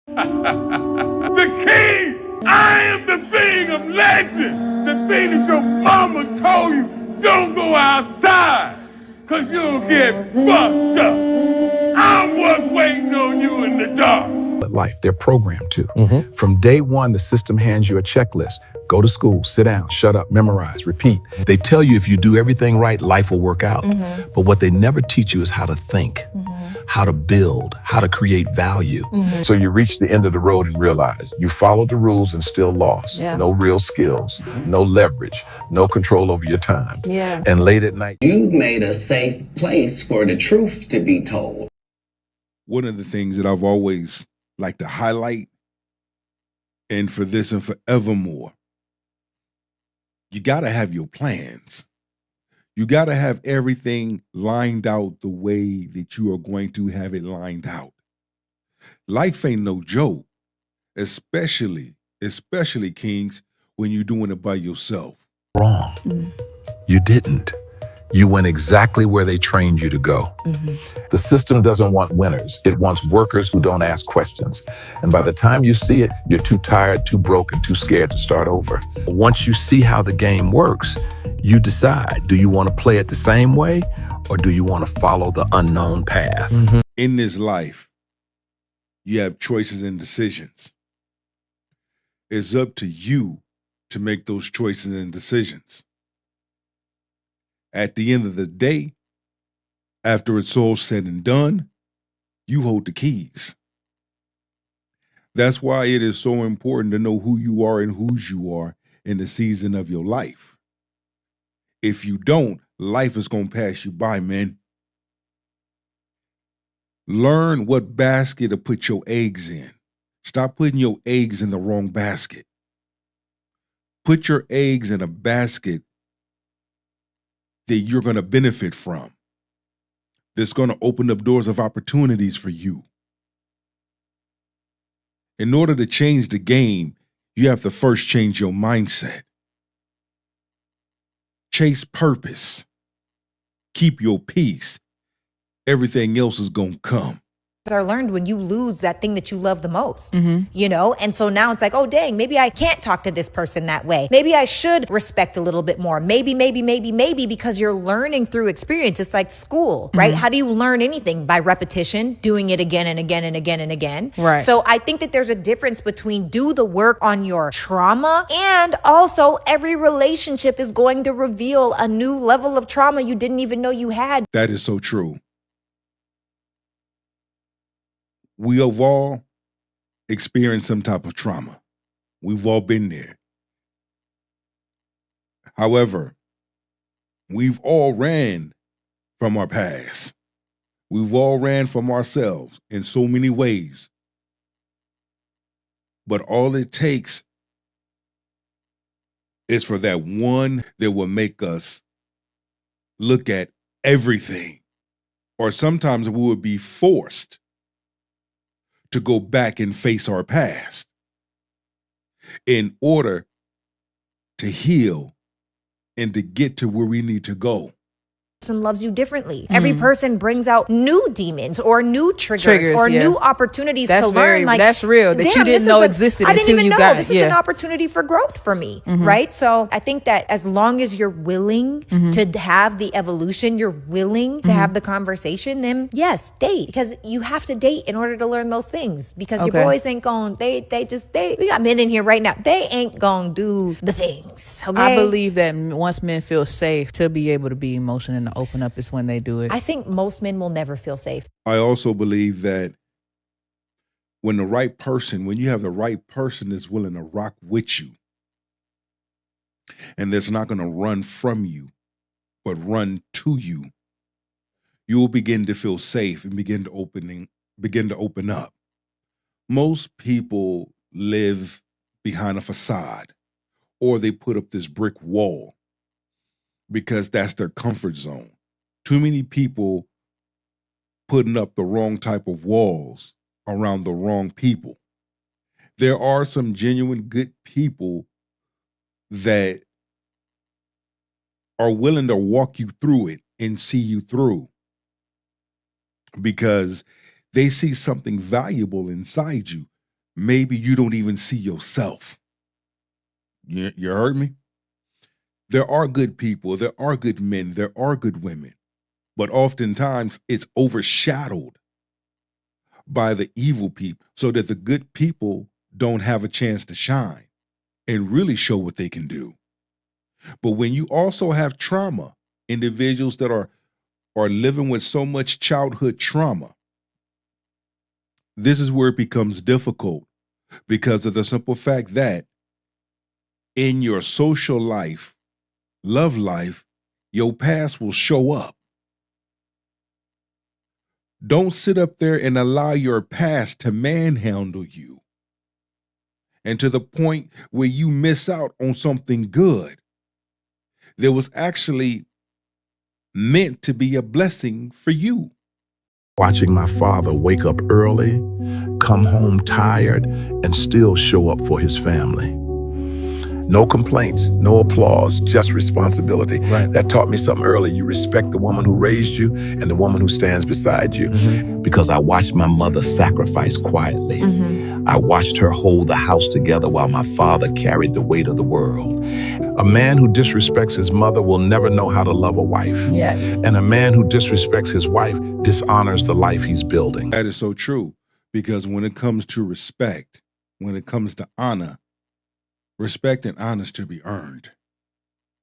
The king! I am the thing of legend! The thing that your mama told you, don't go outside, cause you'll get fucked up. I'm what's waiting on you in the dark. Life, they're programmed to. From day one, the system hands you a checklist. Go to school, sit down, shut up, memorize, repeat. They tell you if you do everything right, life will work out. But what they never teach you is how to think, how to build, how to create value. So you reach the end of the road and realize you followed the rules and still lost. Yeah. No real skills, no leverage, no control over your time. Yeah. And late at night, You've made a safe place for the truth to be told. One of the things that I've always liked to highlight, and for this and forevermore, you got to have your plans. You got to have everything lined out the way that you are going to have it lined out. Life ain't no joke, especially Kings, when you're doing it by yourself. wrong. You didn't. You went exactly where they trained you to go. The system doesn't want winners. It wants workers who don't ask questions. And by the time you see it, you're too tired, too broke, and too scared to start over. Once you see how the game works, you decide, do you want to play it the same way, or do you want to follow the unknown path? In this life, you have choices and decisions. It's up to you to make those choices and decisions. At the end of the day, after it's all said and done, you hold the keys. That's why it is so important to know who you are and whose you are in the season of your life. If you don't, life is going to pass you by, man. Learn what basket to put your eggs in. Stop putting your eggs in the wrong basket. Put your eggs in a basket that you're going to benefit from. That's going to open up doors of opportunities for you. In order to change the game, you have to first change your mindset. Chase purpose. Keep your peace. Everything else is going to come. Are learned when you lose that thing that you love the most, you know? And so now it's like, oh, dang, maybe I can't talk to this person that way. Maybe I should respect a little bit more. Maybe, because you're learning through experience. It's like school, right? How do you learn anything? By repetition, doing it again and again and again and again. Right. So I think that there's a difference between do the work on your trauma, and also every relationship is going to reveal a new level of trauma you didn't even know you had. That is so true. We have all experienced some type of trauma. We've all been there. However, we've all ran from our past. We've all ran from ourselves in so many ways. But all it takes is for that one that will make us look at everything. Or sometimes we would be forced to go back and face our past in order to heal and to get to where we need to go. Person loves you differently. Every person brings out new demons or new triggers or yeah. new opportunities That's to learn. Like, that's real. That you damn, didn't this know is existed I didn't until even you know. got it. This is an opportunity for growth for me, right? So I think that as long as you're willing to have the evolution, you're willing to have the conversation, then yes, date. Because you have to date in order to learn those things. Because your boys ain't going, we got men in here right now. They ain't going to do the things, okay? I believe that once men feel safe to be able to be emotional and to open up is when they do it. I think most men will never feel safe. I also believe that when you have the right person that's willing to rock with you and that's not going to run from you, but run to you, you will begin to feel safe and begin to open up. Most people live behind a facade, or they put up this brick wall because that's their comfort zone. Too many people putting up the wrong type of walls around the wrong people. There are some genuine good people that are willing to walk you through it and see you through because they see something valuable inside you. maybe you don't even see yourself. You heard me? There are good people, there are good men, there are good women, but oftentimes it's overshadowed by the evil people so that the good people don't have a chance to shine and really show what they can do. But when you also have trauma, individuals that are living with so much childhood trauma, this is where it becomes difficult because of the simple fact that in your social life, love life, your past will show up. Don't sit up there and allow your past to manhandle you and to the point where you miss out on something good that was actually meant to be a blessing for you. Watching my father wake up early, come home tired, and still show up for his family. No complaints, no applause, just responsibility. Right. That taught me something early. You respect the woman who raised you and the woman who stands beside you. Because I watched my mother sacrifice quietly. I watched her hold the house together while my father carried the weight of the world. A man who disrespects his mother will never know how to love a wife. Yeah. And a man who disrespects his wife dishonors the life he's building. That is so true, because when it comes to respect, when it comes to honor, respect and honor is to be earned.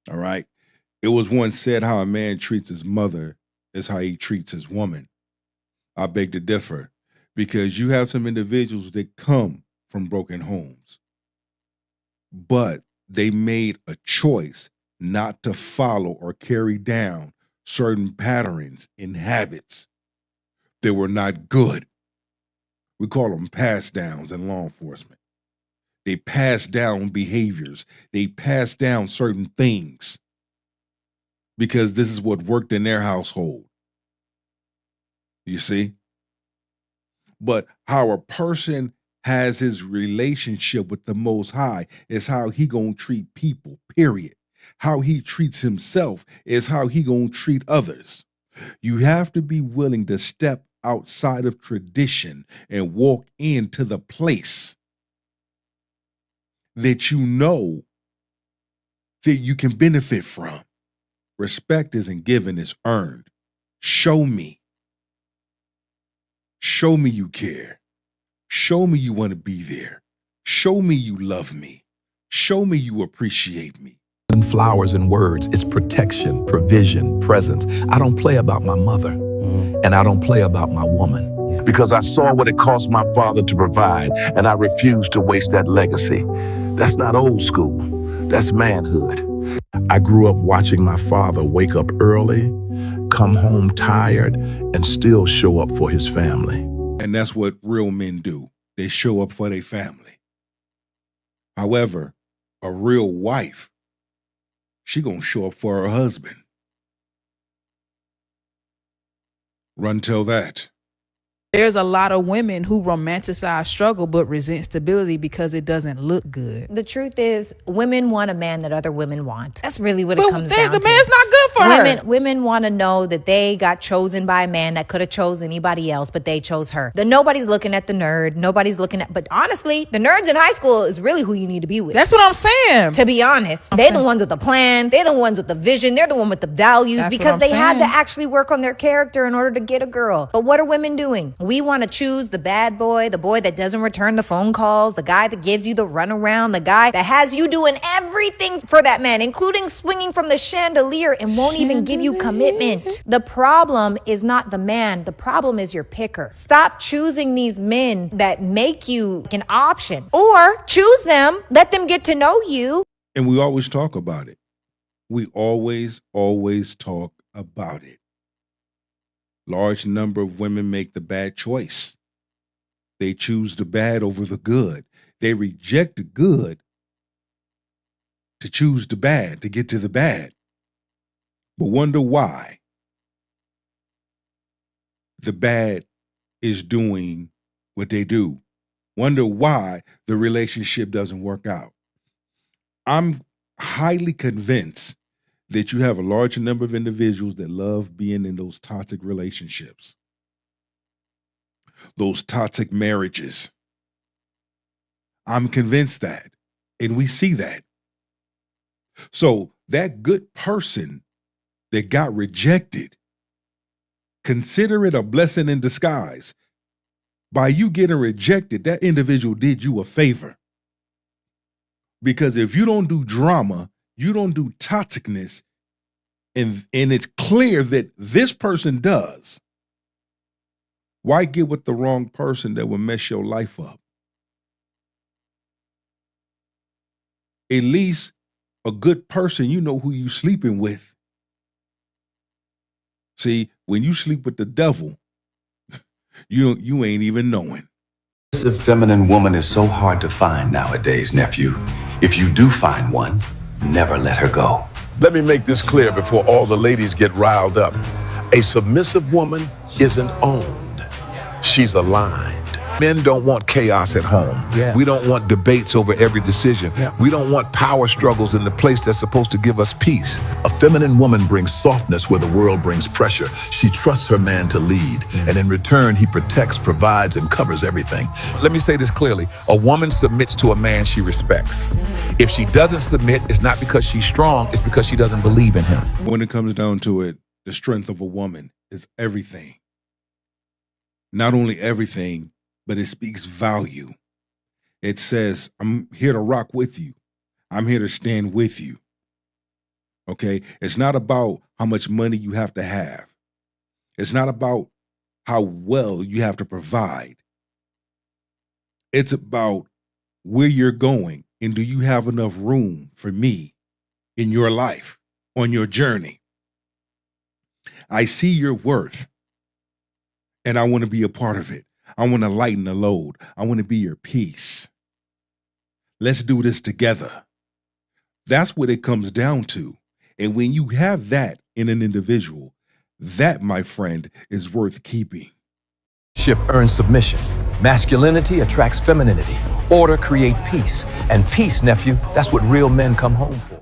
All right? It was once said how a man treats his mother is how he treats his woman. I beg to differ, because you have some individuals that come from broken homes, but they made a choice not to follow or carry down certain patterns and habits that were not good. We call them pass downs in law enforcement. They pass down behaviors. They pass down certain things because this is what worked in their household. You see? But how a person has his relationship with the Most High is how he gonna treat people, period. How he treats himself is how he gonna treat others. You have to be willing to step outside of tradition and walk into the place that you know that you can benefit from. Respect isn't given, it's earned. Show me. Show me you care. Show me you want to be there. Show me you love me. Show me you appreciate me. And flowers and words, it's protection, provision, presence. I don't play about my mother, and I don't play about my woman. Because I saw what it cost my father to provide, and I refuse to waste that legacy. That's not old school. That's manhood. I grew up watching my father wake up early, come home tired, and still show up for his family. And that's what real men do. They show up for their family. However, a real wife, she gonna show up for her husband. Run tell that. There's a lot of women who romanticize struggle but resent stability because it doesn't look good. The truth is, women want a man that other women want. That's really what it comes down The to. man's not good for her. Women want to know that they got chosen by a man that could have chose anybody else, but they chose her. Nobody's looking at the nerd. Nobody's looking at, but honestly, the nerds in high school is really who you need to be with. That's what I'm saying. To be honest, they're the ones with the plan. They're the ones with the vision. They're the one with the values. That's because what they I'm had to saying. actually work on their character in order to get a girl. But what are women doing? We want to choose the bad boy, the boy that doesn't return the phone calls, the guy that gives you the runaround, the guy that has you doing everything for that man, including swinging from the chandelier and won't even give you commitment. The problem is not the man. The problem is your picker. Stop choosing these men that make you an option, or choose them, let them get to know you. And we always talk about it. We always talk about it. Large number of women make the bad choice. They choose the bad over the good. They reject the good to choose the bad, to get to the bad. But wonder why the bad is doing what they do. Wonder why the relationship doesn't work out. I'm highly convinced that you have a large number of individuals that love being in those toxic relationships, those toxic marriages. I'm convinced that. And we see that. So that good person that got rejected, consider it a blessing in disguise. By you getting rejected, that individual did you a favor. Because if you don't do drama, you don't do toxicness, and it's clear that this person does, why get with the wrong person that will mess your life up? At least a good person, you know who you sleeping with. See, when you sleep with the devil, you ain't even knowing. This feminine woman is so hard to find nowadays, nephew. If you do find one, never let her go. Let me make this clear before all the ladies get riled up. A submissive woman isn't owned. She's aligned. Men don't want chaos at home. Yeah. We don't want debates over every decision. Yeah. We don't want power struggles in the place that's supposed to give us peace. A feminine woman brings softness where the world brings pressure. She trusts her man to lead, and in return, he protects, provides, and covers everything. Let me say this clearly. A woman submits to a man she respects. If she doesn't submit, it's not because she's strong, it's because she doesn't believe in him. When it comes down to it, the strength of a woman is everything. Not only everything, but it speaks value. It says, I'm here to rock with you. I'm here to stand with you. Okay? It's not about how much money you have to have. It's not about how well you have to provide. It's about where you're going, and do you have enough room for me in your life, on your journey? I see your worth, and I want to be a part of it. I want to lighten the load. I want to be your peace. Let's do this together. That's what it comes down to. And when you have that in an individual, that, my friend, is worth keeping. Ship earns submission. Masculinity attracts femininity. Order create peace. And peace, nephew, that's what real men come home for.